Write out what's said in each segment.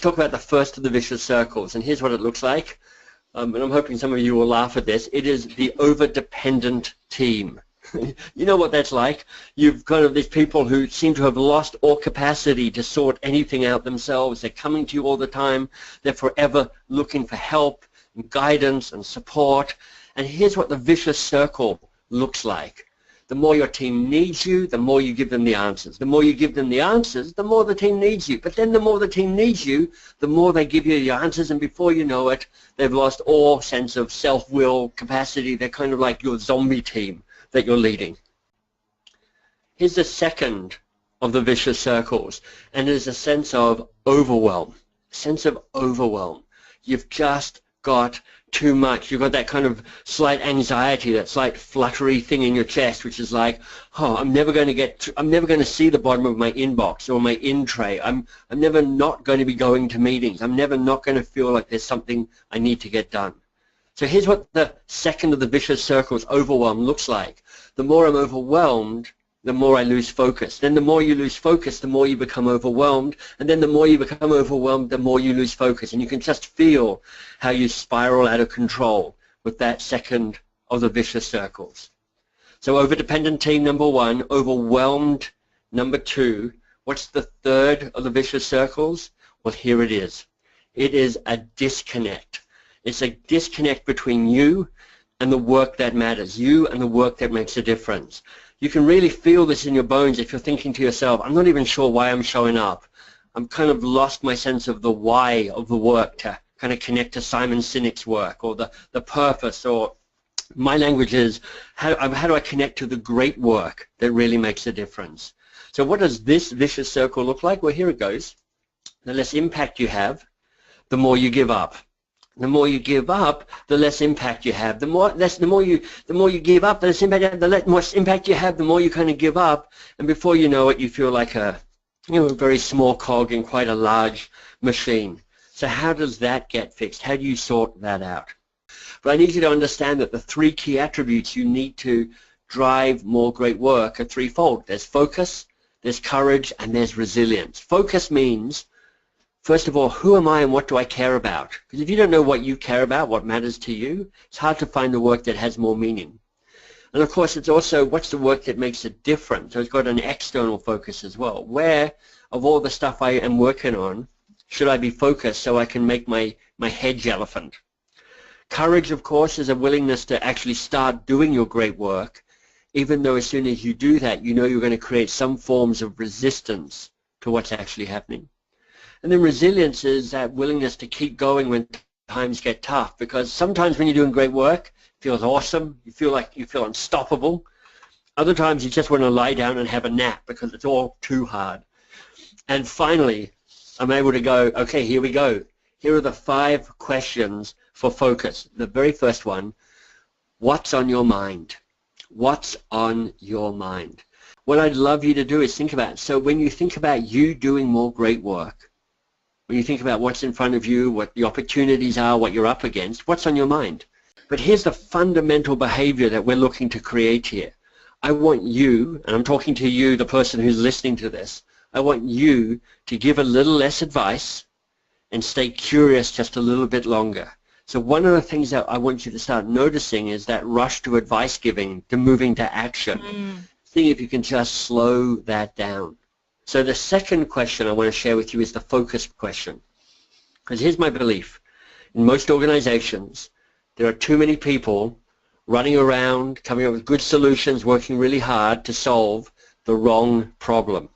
talk about the first of the vicious circles, and here's what it looks like. And I'm hoping some of you will laugh at this. It is the over-dependent team. You know what that's like. You've kind of these people who seem to have lost all capacity to sort anything out themselves. They're coming to you all the time. They're forever looking for help and guidance and support. And here's what the vicious circle looks like. The more your team needs you, the more you give them the answers. The more you give them the answers, the more the team needs you. But then the more the team needs you, the more they give you the answers, and before you know it, they've lost all sense of self-will, capacity. They're kind of like your zombie team that you're leading. Here's the second of the vicious circles, and there's a sense of overwhelm. Sense of overwhelm. You've just got too much. You've got that kind of slight anxiety, that slight fluttery thing in your chest, which is like, oh, I'm never going to see the bottom of my inbox or my in tray. I'm never not going to be going to meetings. I'm never not going to feel like there's something I need to get done. So here's what the second of the vicious circles, overwhelm, looks like. The more I'm overwhelmed, the more I lose focus. Then the more you lose focus, the more you become overwhelmed. And then the more you become overwhelmed, the more you lose focus. And you can just feel how you spiral out of control with that second of the vicious circles. So overdependent team, number one. Overwhelmed, number two. What's the third of the vicious circles? Well, here it is. It is a disconnect. It's a disconnect between you and the work that matters, you and the work that makes a difference. You can really feel this in your bones if you're thinking to yourself, I'm not even sure why I'm showing up. I'm kind of lost my sense of the why of the work to kind of connect to Simon Sinek's work, or the purpose, or my language is how do I connect to the great work that really makes a difference. So what does this vicious circle look like? Well, here it goes. The less impact you have, the more you give up. The more you give up, the less impact you have. The more you give up, the less impact you have. The more impact you have, the more you kind of give up, and before you know it, you feel like a very small cog in quite a large machine. So how does that get fixed? How do you sort that out? But I need you to understand that the three key attributes you need to drive more great work are threefold. There's focus, there's courage, and there's resilience. Focus means, first of all, who am I and what do I care about? Because if you don't know what you care about, what matters to you, it's hard to find the work that has more meaning. And of course, it's also what's the work that makes a difference. So it's got an external focus as well. Where, of all the stuff I am working on, should I be focused so I can make my hedge elephant? Courage, of course, is a willingness to actually start doing your great work, even though as soon as you do that, you know you're going to create some forms of resistance to what's actually happening. And then resilience is that willingness to keep going when times get tough, because sometimes when you're doing great work, it feels awesome, you feel unstoppable. Other times you just want to lie down and have a nap because it's all too hard. And finally, I'm able to go, okay, here we go. Here are the 5 questions for focus. The very first one, what's on your mind? What's on your mind? What I'd love you to do is think about it. So when you think about you doing more great work, when you think about what's in front of you, what the opportunities are, what you're up against, what's on your mind? But here's the fundamental behavior that we're looking to create here. I want you, and I'm talking to you, the person who's listening to this, I want you to give a little less advice and stay curious just a little bit longer. So one of the things that I want you to start noticing is that rush to advice giving, to moving to action. See if you can just slow that down. So the second question I want to share with you is the focus question. Because here's my belief. In most organizations, there are too many people running around, coming up with good solutions, working really hard to solve the wrong problem.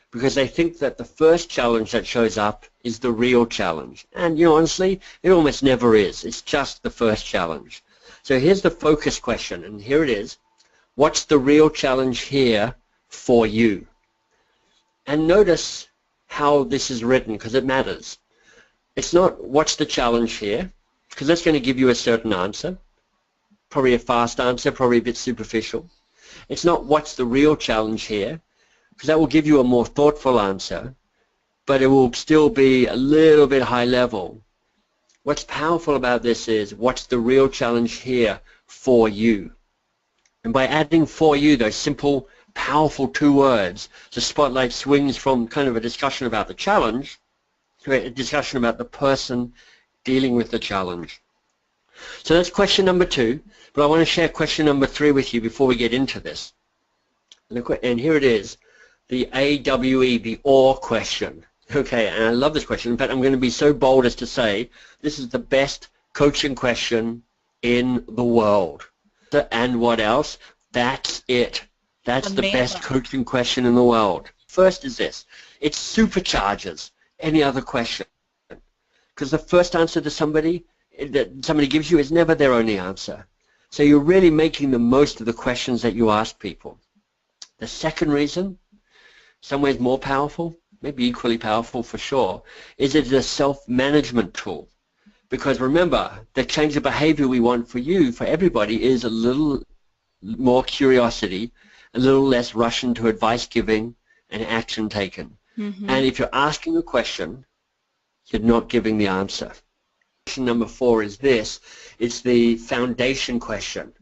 Because they think that the first challenge that shows up is the real challenge. And, honestly, it almost never is. It's just the first challenge. So here's the focus question, and here it is. What's the real challenge here for you? And notice how this is written, because it matters. It's not what's the challenge here, because that's going to give you a certain answer, probably a fast answer, probably a bit superficial. It's not what's the real challenge here, because that will give you a more thoughtful answer, but it will still be a little bit high level. What's powerful about this is what's the real challenge here for you? And by adding for you, those simple, powerful 2 words, the spotlight swings from kind of a discussion about the challenge a discussion about the person dealing with the challenge. So that's question number 2, but I want to share question number 3 with you before we get into this. And here it is, the AWE, the OR question. Okay, and I love this question. In fact, I'm going to be so bold as to say this is the best coaching question in the world. And what else? That's it. That's the best coaching question in the world. First is this. It supercharges any other question. Because the first answer to somebody that somebody gives you is never their only answer. So you're really making the most of the questions that you ask people. The second reason, some ways more powerful, maybe equally powerful for sure, is it's a self-management tool. Because remember, the change of behavior we want for you, for everybody, is a little more curiosity, a little less rush into advice giving and action taken. Mm-hmm. And if you're asking a question, you're not giving the answer. Question number 4 is this. It's the foundation question.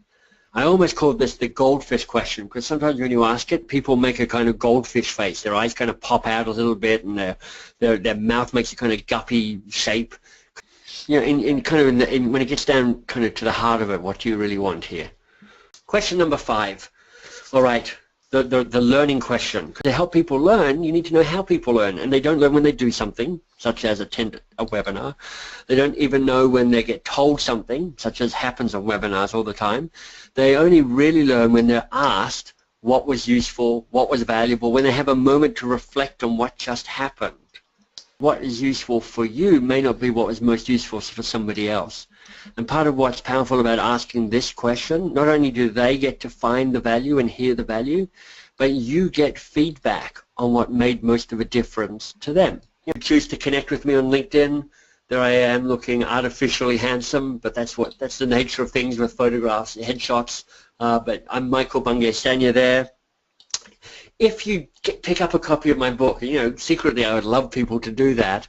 I almost call this the goldfish question, because sometimes when you ask it, people make a kind of goldfish face. Their eyes kind of pop out a little bit, and their mouth makes a kind of guppy shape. You know, when it gets down kind of to the heart of it, what do you really want here? Question number 5. All right, the learning question. To help people learn, you need to know how people learn, and they don't learn when they do something, such as attend a webinar. They don't even know when they get told something, such as happens on webinars all the time. They only really learn when they're asked what was useful, what was valuable, when they have a moment to reflect on what just happened. What is useful for you may not be what was most useful for somebody else. And part of what's powerful about asking this question, not only do they get to find the value and hear the value, but you get feedback on what made most of a difference to them. You choose to connect with me on LinkedIn. There I am looking artificially handsome, but that's the nature of things with photographs, headshots. But I'm Michael Bungay Stanier there. If you pick up a copy of my book, you know, secretly I would love people to do that.